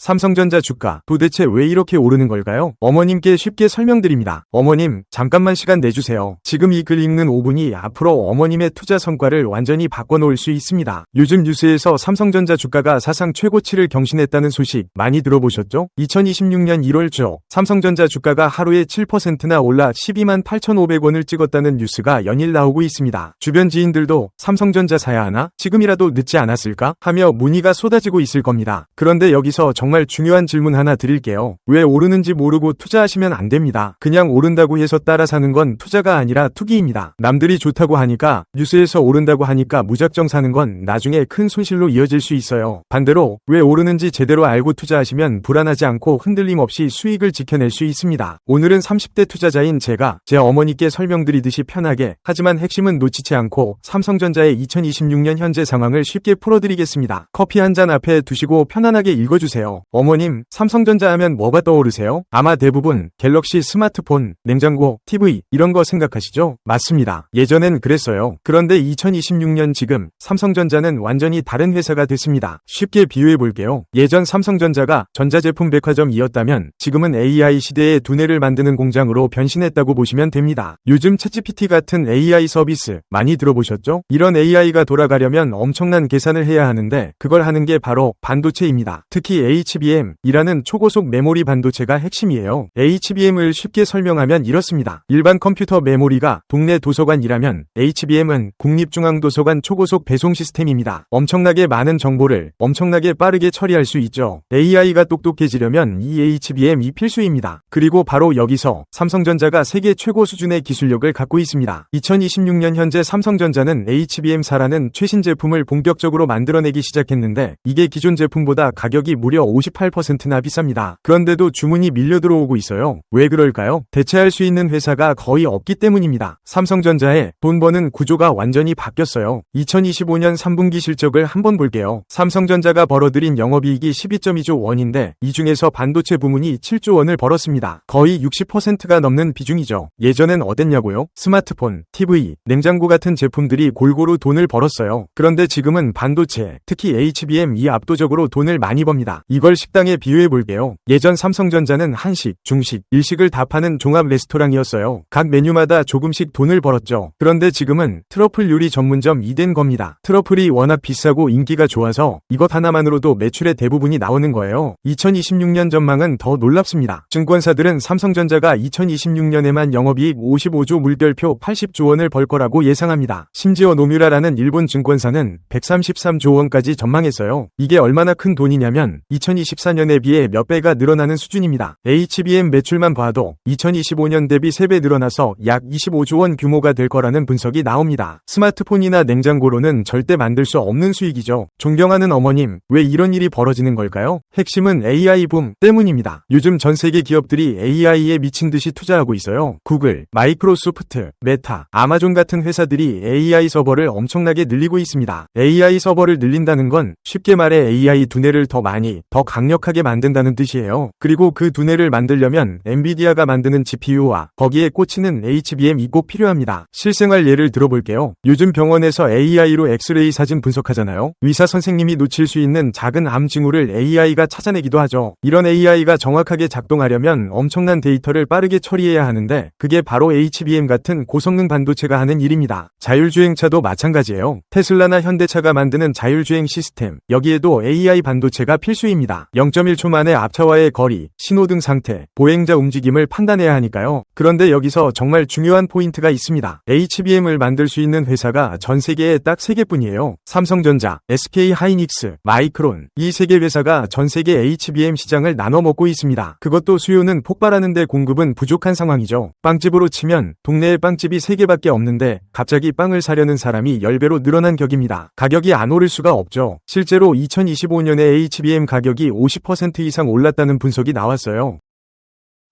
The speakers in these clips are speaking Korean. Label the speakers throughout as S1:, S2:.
S1: 삼성전자 주가 도대체 왜 이렇게 오르는 걸까요? 어머님께 쉽게 설명드립니다. 어머님, 잠깐만 시간 내주세요. 지금 이 글 읽는 5분이 앞으로 어머님의 투자 성과를 완전히 바꿔놓을 수 있습니다. 요즘 뉴스에서 삼성전자 주가가 사상 최고치를 경신했다는 소식 많이 들어보셨죠? 2026년 1월 초 삼성전자 주가가 하루에 7%나 올라 12만 8,500원을 찍었다는 뉴스가 연일 나오고 있습니다. 주변 지인들도 삼성전자 사야 하나? 지금이라도 늦지 않았을까? 하며 문의가 쏟아지고 있을 겁니다. 그런데 여기서 정말 중요한 질문 하나 드릴게요. 왜 오르는지 모르고 투자하시면 안 됩니다. 그냥 오른다고 해서 따라 사는 건 투자가 아니라 투기입니다. 남들이 좋다고 하니까, 뉴스에서 오른다고 하니까 무작정 사는 건 나중에 큰 손실로 이어질 수 있어요. 반대로 왜 오르는지 제대로 알고 투자하시면 불안하지 않고 흔들림 없이 수익을 지켜낼 수 있습니다. 오늘은 30대 투자자인 제가 제 어머니께 설명드리듯이 편하게, 하지만 핵심은 놓치지 않고 삼성전자의 2026년 현재 상황을 쉽게 풀어드리겠습니다. 커피 한 잔 앞에 두시고 편안하게 읽어주세요. 어머님, 삼성전자 하면 뭐가 떠오르세요? 아마 대부분 갤럭시 스마트폰, 냉장고, TV 이런 거 생각하시죠? 맞습니다. 예전엔 그랬어요. 그런데 2026년 지금 삼성전자는 완전히 다른 회사가 됐습니다. 쉽게 비유해볼게요. 예전 삼성전자가 전자제품 백화점이었다면 지금은 AI 시대의 두뇌를 만드는 공장으로 변신했다고 보시면 됩니다. 요즘 챗GPT 같은 AI 서비스 많이 들어보셨죠? 이런 AI가 돌아가려면 엄청난 계산을 해야 하는데 그걸 하는 게 바로 반도체입니다. 특히 HBM이라는 초고속 메모리 반도체가 핵심이에요. HBM을 쉽게 설명하면 이렇습니다. 일반 컴퓨터 메모리가 동네 도서관이라면 HBM은 국립중앙도서관 초고속 배송 시스템입니다. 엄청나게 많은 정보를 엄청나게 빠르게 처리할 수 있죠. AI가 똑똑해지려면 이 HBM이 필수입니다. 그리고 바로 여기서 삼성전자가 세계 최고 수준의 기술력을 갖고 있습니다. 2026년 현재 삼성전자는 HBM4라는 최신 제품을 본격적으로 만들어내기 시작했는데 이게 기존 제품보다 가격이 무려 58%나 비쌉니다. 그런데도 주문이 밀려 들어오고 있어요. 왜 그럴까요? 대체할 수 있는 회사가 거의 없기 때문입니다. 삼성전자의 돈 버는 구조가 완전히 바뀌었어요. 2025년 3분기 실적을 한번 볼게요. 삼성전자가 벌어들인 영업이익이 12.2조 원인데 이 중에서 반도체 부문이 7조 원을 벌었습니다. 거의 60%가 넘는 비중이죠. 예전엔 어땠냐고요? 스마트폰, TV, 냉장고 같은 제품들이 골고루 돈을 벌었어요. 그런데 지금은 반도체, 특히 HBM이 압도적으로 돈을 많이 법니다. 이걸 식당에 비유해 볼게요. 예전 삼성전자는 한식, 중식, 일식을 다 파는 종합 레스토랑이었어요. 각 메뉴마다 조금씩 돈을 벌었죠. 그런데 지금은 트러플 요리 전문점이 된 겁니다. 트러플이 워낙 비싸고 인기가 좋아서 이것 하나만으로도 매출의 대부분이 나오는 거예요. 2026년 전망은 더 놀랍습니다. 증권사들은 삼성전자가 2026년에만 영업이익 55조 물결표 80조 원을 벌 거라고 예상합니다. 심지어 노뮤라라는 일본 증권사는 133조 원까지 전망했어요. 이게 얼마나 큰 돈이냐면 2024년에 비해 몇 배가 늘어나는 수준입니다. HBM 매출만 봐도 2025년 대비 3배 늘어나서 약 25조 원 규모가 될 거라는 분석이 나옵니다. 스마트폰이나 냉장고로는 절대 만들 수 없는 수익이죠. 존경하는 어머님, 왜 이런 일이 벌어지는 걸까요? 핵심은 AI 붐 때문입니다. 요즘 전 세계 기업들이 AI에 미친 듯이 투자하고 있어요. 구글, 마이크로소프트, 메타, 아마존 같은 회사들이 AI 서버를 엄청나게 늘리고 있습니다. AI 서버를 늘린다는 건 쉽게 말해 AI 두뇌를 더 많이, 더 강력하게 만든다는 뜻이에요. 그리고 그 두뇌를 만들려면 엔비디아가 만드는 GPU와 거기에 꽂히는 HBM이 꼭 필요합니다. 실생활 예를 들어볼게요. 요즘 병원에서 AI로 엑스레이 사진 분석하잖아요. 의사 선생님이 놓칠 수 있는 작은 암 징후를 AI가 찾아내기도 하죠. 이런 AI가 정확하게 작동하려면 엄청난 데이터를 빠르게 처리해야 하는데 그게 바로 HBM 같은 고성능 반도체가 하는 일입니다. 자율주행차도 마찬가지예요. 테슬라나 현대차가 만드는 자율주행 시스템, 여기에도 AI 반도체가 필수입니다. 0.1초 만에 앞차와의 거리, 신호등 상태, 보행자 움직임을 판단해야 하니까요. 그런데 여기서 정말 중요한 포인트가 있습니다. HBM을 만들 수 있는 회사가 전 세계에 딱 3개뿐이에요. 삼성전자, SK하이닉스, 마이크론. 이 3개 회사가 전 세계 HBM 시장을 나눠 먹고 있습니다. 그것도 수요는 폭발하는데 공급은 부족한 상황이죠. 빵집으로 치면 동네에 빵집이 3개밖에 없는데 갑자기 빵을 사려는 사람이 10배로 늘어난 격입니다. 가격이 안 오를 수가 없죠. 실제로 2025년에 HBM 가격이 50% 이상 올랐다는 분석이 나왔어요.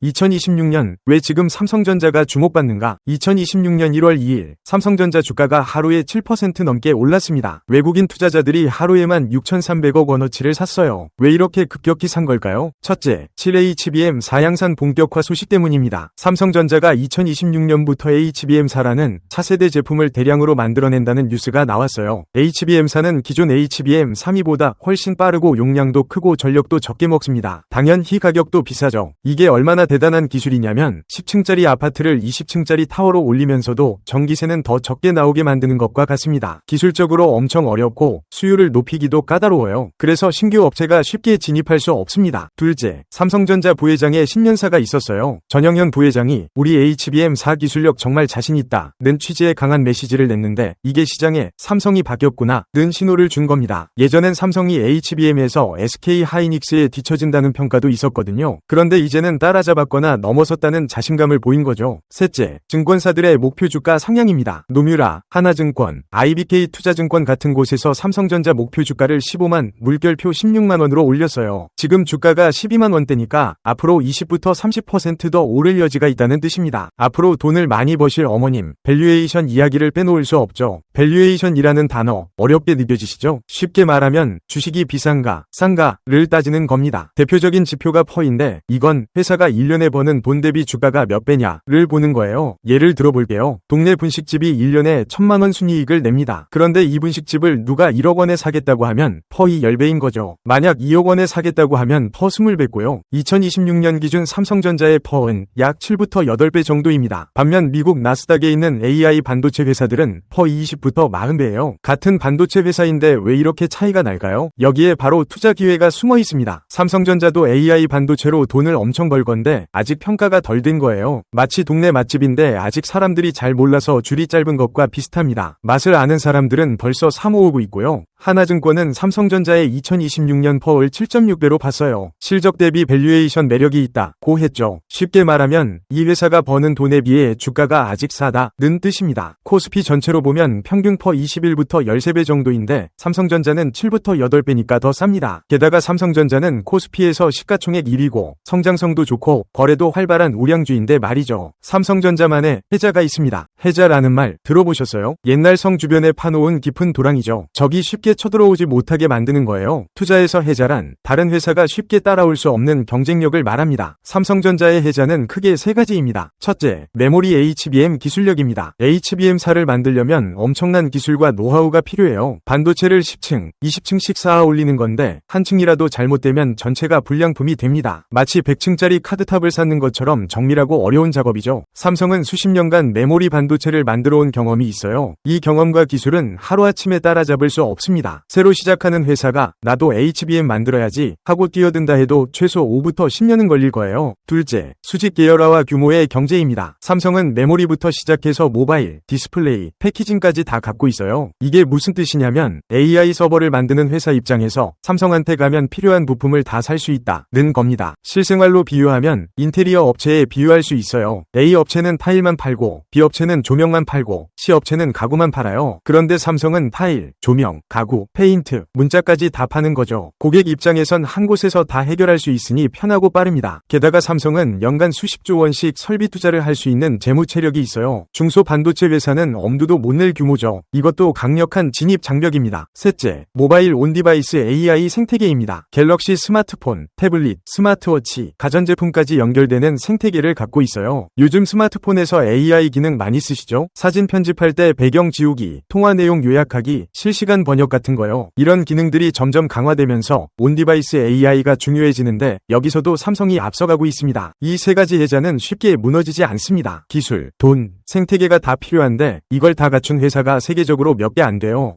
S1: 2026년 왜 지금 삼성전자가 주목받는가? 2026년 1월 2일 삼성전자 주가가 하루에 7% 넘게 올랐습니다. 외국인 투자자들이 하루에만 6,300억 원어치를 샀어요. 왜 이렇게 급격히 산 걸까요? 첫째, 7HBM 사양산 본격화 소식 때문입니다. 삼성전자가 2026년부터 HBM4라는 차세대 제품을 대량으로 만들어낸다는 뉴스가 나왔어요. HBM4는 기존 HBM3보다 훨씬 빠르고 용량도 크고 전력도 적게 먹습니다. 당연히 가격도 비싸죠. 이게 얼마나 대단한 기술이냐면 10층짜리 아파트를 20층짜리 타워로 올리면서도 전기세는 더 적게 나오게 만드는 것과 같습니다. 기술적으로 엄청 어렵고 수율을 높이기도 까다로워요. 그래서 신규 업체가 쉽게 진입할 수 없습니다. 둘째, 삼성전자 부회장의 신년사가 있었어요. 전영현 부회장이 우리 HBM4 기술력 정말 자신 있다 는 취지의 강한 메시지를 냈는데 이게 시장에 삼성이 바뀌었구나 는 신호를 준 겁니다. 예전엔 삼성이 HBM에서 SK 하이닉스에 뒤처진다는 평가도 있었거든요. 그런데 이제는 따라잡았거나 넘어섰다는 자신감을 보인 거죠. 셋째, 증권사들의 목표 주가 상향입니다. 노뮤라, 하나증권, IBK 투자증권 같은 곳에서 삼성전자 목표 주가를 15만, 물결표 16만 원으로 올렸어요. 지금 주가가 12만 원대니까 앞으로 20부터 30% 더 오를 여지가 있다는 뜻입니다. 앞으로 돈을 많이 버실 어머님, 밸류에이션 이야기를 빼놓을 수 없죠. 밸류에이션이라는 단어, 어렵게 느껴지시죠? 쉽게 말하면 주식이 비싼가, 싼가를 따지는 겁니다. 대표적인 지표가 퍼인데 이건 회사가 1년에 버는 돈 대비 주가가 몇 배냐를 보는 거예요. 예를 들어볼게요. 동네 분식집이 1년에 1,000만 원 순이익을 냅니다. 그런데 이 분식집을 누가 1억 원에 사겠다고 하면 퍼이 10배인 거죠. 만약 2억 원에 사겠다고 하면 퍼 20배고요. 2026년 기준 삼성전자의 퍼은 약 7부터 8배 정도입니다. 반면 미국 나스닥에 있는 AI 반도체 회사들은 퍼 20부터 40배예요. 같은 반도체 회사인데 왜 이렇게 차이가 날까요? 여기에 바로 투자 기회가 숨어 있습니다. 삼성전자도 AI 반도체로 돈을 엄청 벌 건데 아직 평가가 덜 된 거예요. 마치 동네 맛집인데 아직 사람들이 잘 몰라서 줄이 짧은 것과 비슷합니다. 맛을 아는 사람들은 벌써 사 모으고 있고요. 하나증권은 삼성전자의 2026년 퍼을 7.6배로 봤어요. 실적 대비 밸류에이션 매력이 있다고 했죠. 쉽게 말하면 이 회사가 버는 돈에 비해 주가가 아직 싸다는 뜻입니다. 코스피 전체로 보면 평균 퍼 21부터 13배 정도인데 삼성전자는 7부터 8배니까 더 쌉니다. 게다가 삼성전자는 코스피에서 시가총액 1위고 성장성도 좋고 거래도 활발한 우량주인데 말이죠. 삼성전자만의 해자가 있습니다. 해자라는 말 들어보셨어요? 옛날 성 주변에 파놓은 깊은 도랑이죠. 적이 쉽게 쳐들어오지 못하게 만드는 거예요. 투자에서 해자란 다른 회사가 쉽게 따라올 수 없는 경쟁력을 말합니다. 삼성전자의 해자는 크게 세 가지입니다. 첫째, 메모리 HBM 기술력입니다. HBM4를 만들려면 엄청난 기술과 노하우가 필요해요. 반도체를 10층, 20층씩 쌓아 올리는 건데 한 층이라도 잘못되면 전체가 불량품이 됩니다. 마치 100층짜리 카드탑을 쌓는 것처럼 정밀하고 어려운 작업이죠. 삼성은 수십 년간 메모리 반도체를 만들어 온 경험이 있어요. 이 경험과 기술은 하루아침에 따라잡을 수 없습니다. 새로 시작하는 회사가 나도 HBM 만들어야지 하고 뛰어든다 해도 최소 5부터 10년은 걸릴 거예요. 둘째, 수직 계열화와 규모의 경제입니다. 삼성은 메모리부터 시작해서 모바일, 디스플레이, 패키징까지 다 갖고 있어요. 이게 무슨 뜻이냐면 AI 서버를 만드는 회사 입장에서 삼성한테 가면 필요한 부품을 다 살 수 있다는 겁니다. 실생활로 비유하면 인테리어 업체에 비유할 수 있어요. A 업체는 타일만 팔고 B 업체는 조명만 팔고 C 업체는 가구만 팔아요. 그런데 삼성은 타일, 조명, 가구, 페인트, 문자까지 다 파는 거죠. 고객 입장에선 한 곳에서 다 해결할 수 있으니 편하고 빠릅니다. 게다가 삼성은 연간 수십조 원씩 설비 투자를 할 수 있는 재무 체력이 있어요. 중소 반도체 회사는 엄두도 못 낼 규모죠. 이것도 강력한 진입 장벽입니다. 셋째, 모바일 온디바이스 AI 생태계입니다. 갤럭시 스마트폰, 태블릿, 스마트워치, 가전제품까지 연결되는 생태계를 갖고 있어요. 요즘 스마트폰에서 AI 기능 많이 쓰시죠? 사진 편집할 때 배경 지우기, 통화 내용 요약하기, 실시간 번역 같은 거요. 이런 기능들이 점점 강화되면서 온디바이스 AI가 중요해지는데 여기서도 삼성이 앞서가고 있습니다. 이 세 가지 해자는 쉽게 무너지지 않습니다. 기술, 돈, 생태계가 다 필요한데 이걸 다 갖춘 회사가 세계적으로 몇 개 안 돼요.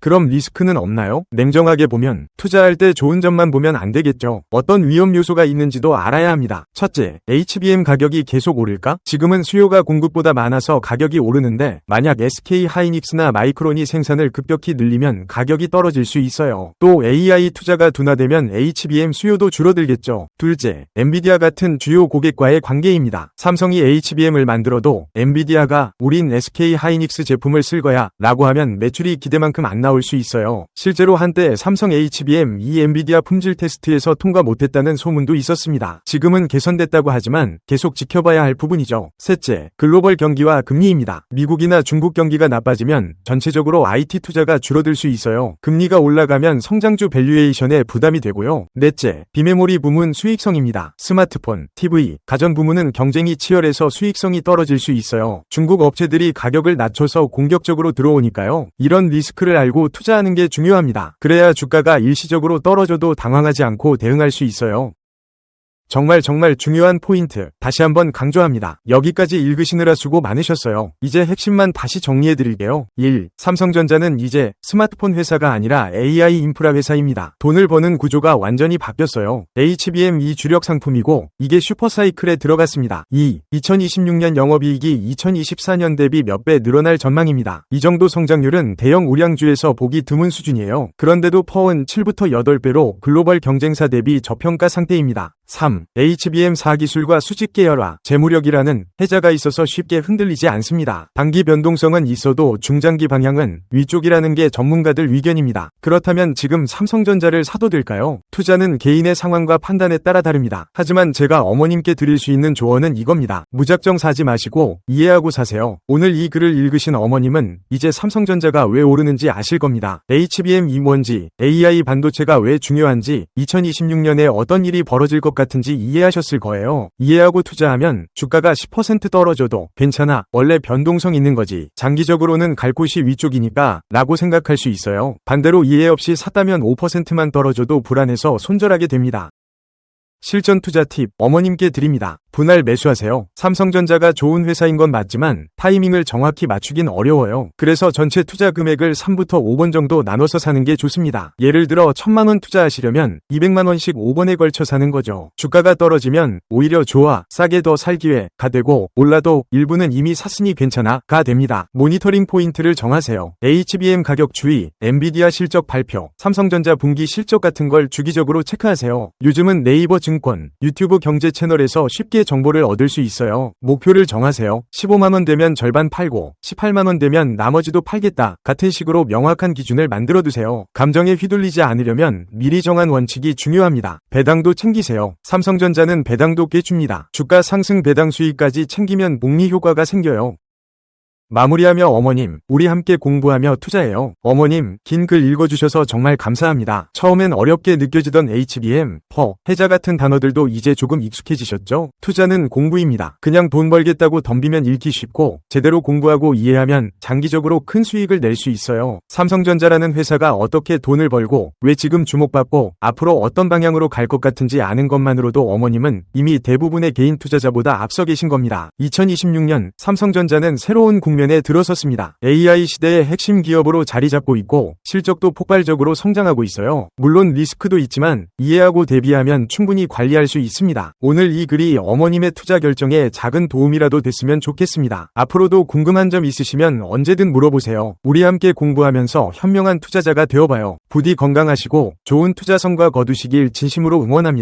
S1: 그럼 리스크는 없나요? 냉정하게 보면 투자할 때 좋은 점만 보면 안 되겠죠. 어떤 위험 요소가 있는지도 알아야 합니다. 첫째, HBM 가격이 계속 오를까? 지금은 수요가 공급보다 많아서 가격이 오르는데 만약 SK 하이닉스나 마이크론이 생산을 급격히 늘리면 가격이 떨어질 수 있어요. 또 AI 투자가 둔화되면 HBM 수요도 줄어들겠죠. 둘째, 엔비디아 같은 주요 고객과의 관계입니다. 삼성이 HBM을 만들어도 엔비디아가 우린 SK 하이닉스 제품을 쓸 거야 라고 하면 매출이 기대만큼 안 나오고 나올 수 있어요. 실제로 한때 삼성 HBM 이 엔비디아 품질 테스트에서 통과 못했다는 소문도 있었습니다. 지금은 개선됐다고 하지만 계속 지켜봐야 할 부분이죠. 셋째, 글로벌 경기와 금리입니다. 미국이나 중국 경기가 나빠지면 전체적으로 IT 투자가 줄어들 수 있어요. 금리가 올라가면 성장주 밸류에이션에 부담이 되고요. 넷째, 비메모리 부문 수익성입니다. 스마트폰, TV, 가전 부문은 경쟁이 치열해서 수익성이 떨어질 수 있어요. 중국 업체들이 가격을 낮춰서 공격적으로 들어오니까요. 이런 리스크를 알고 투자하는 게 중요합니다. 그래야 주가가 일시적으로 떨어져도 당황하지 않고 대응할 수 있어요. 정말 중요한 포인트 다시 한번 강조합니다. 여기까지 읽으시느라 수고 많으셨어요. 이제 핵심만 다시 정리해드릴게요. 1. 삼성전자는 이제 스마트폰 회사가 아니라 AI 인프라 회사입니다. 돈을 버는 구조가 완전히 바뀌었어요. HBM 이 주력 상품이고 이게 슈퍼사이클에 들어갔습니다. 2. 2026년 영업이익이 2024년 대비 몇 배 늘어날 전망입니다. 이 정도 성장률은 대형 우량주에서 보기 드문 수준이에요. 그런데도 퍼은 7부터 8배로 글로벌 경쟁사 대비 저평가 상태입니다. 3. HBM 4기술과 수직 계열화, 재무력이라는 해자가 있어서 쉽게 흔들리지 않습니다. 단기 변동성은 있어도 중장기 방향은 위쪽이라는 게 전문가들 의견입니다. 그렇다면 지금 삼성전자를 사도 될까요? 투자는 개인의 상황과 판단에 따라 다릅니다. 하지만 제가 어머님께 드릴 수 있는 조언은 이겁니다. 무작정 사지 마시고 이해하고 사세요. 오늘 이 글을 읽으신 어머님은 이제 삼성전자가 왜 오르는지 아실 겁니다. HBM이 뭔지, AI 반도체가 왜 중요한지, 2026년에 어떤 일이 벌어질 것 같은지 이해하셨을 거예요. 이해하고 투자하면 주가가 10% 떨어져도 괜찮아. 원래 변동성 있는 거지. 장기적으로는 갈 곳이 위쪽이니까 라고 생각할 수 있어요. 반대로 이해 없이 샀다면 5%만 떨어져도 불안해서 손절하게 됩니다. 실전 투자 팁 어머님께 드립니다. 분할 매수하세요. 삼성전자가 좋은 회사인 건 맞지만 타이밍을 정확히 맞추긴 어려워요. 그래서 전체 투자 금액을 3부터 5번 정도 나눠서 사는 게 좋습니다. 예를 들어 1000만원 투자하시려면 200만원씩 5번에 걸쳐 사는 거죠. 주가가 떨어지면 오히려 좋아, 싸게 더 살 기회가 되고 올라도 일부는 이미 샀으니 괜찮아 가 됩니다. 모니터링 포인트를 정하세요. HBM 가격 추이, 엔비디아 실적 발표, 삼성전자 분기 실적 같은 걸 주기적으로 체크하세요. 요즘은 네이버 증권, 유튜브 경제 채널에서 쉽게 정보를 얻을 수 있어요. 목표를 정하세요. 15만원 되면 절반 팔고 18만원 되면 나머지도 팔겠다 같은 식으로 명확한 기준을 만들어두세요. 감정에 휘둘리지 않으려면 미리 정한 원칙이 중요합니다. 배당도 챙기세요. 삼성전자는 배당도 꽤 줍니다. 주가 상승 배당 수익까지 챙기면 복리 효과가 생겨요. 마무리하며 어머님, 우리 함께 공부하며 투자해요. 어머님, 긴 글 읽어주셔서 정말 감사합니다. 처음엔 어렵게 느껴지던 HBM, 해자 같은 단어들도 이제 조금 익숙해지셨죠? 투자는 공부입니다. 그냥 돈 벌겠다고 덤비면 읽기 쉽고 제대로 공부하고 이해하면 장기적으로 큰 수익을 낼 수 있어요. 삼성전자라는 회사가 어떻게 돈을 벌고 왜 지금 주목받고 앞으로 어떤 방향으로 갈 것 같은지 아는 것만으로도 어머님은 이미 대부분의 개인 투자자보다 앞서 계신 겁니다. 2026년 삼성전자는 새로운 국면에 들어섰습니다. AI 시대의 핵심 기업으로 자리 잡고 있고 실적도 폭발적으로 성장하고 있어요. 물론 리스크도 있지만 이해하고 대비하면 충분히 관리할 수 있습니다. 오늘 이 글이 어머님의 투자 결정에 작은 도움이라도 됐으면 좋겠습니다. 앞으로도 궁금한 점 있으시면 언제든 물어보세요. 우리 함께 공부하면서 현명한 투자자가 되어봐요. 부디 건강하시고 좋은 투자 성과 거두시길 진심으로 응원합니다.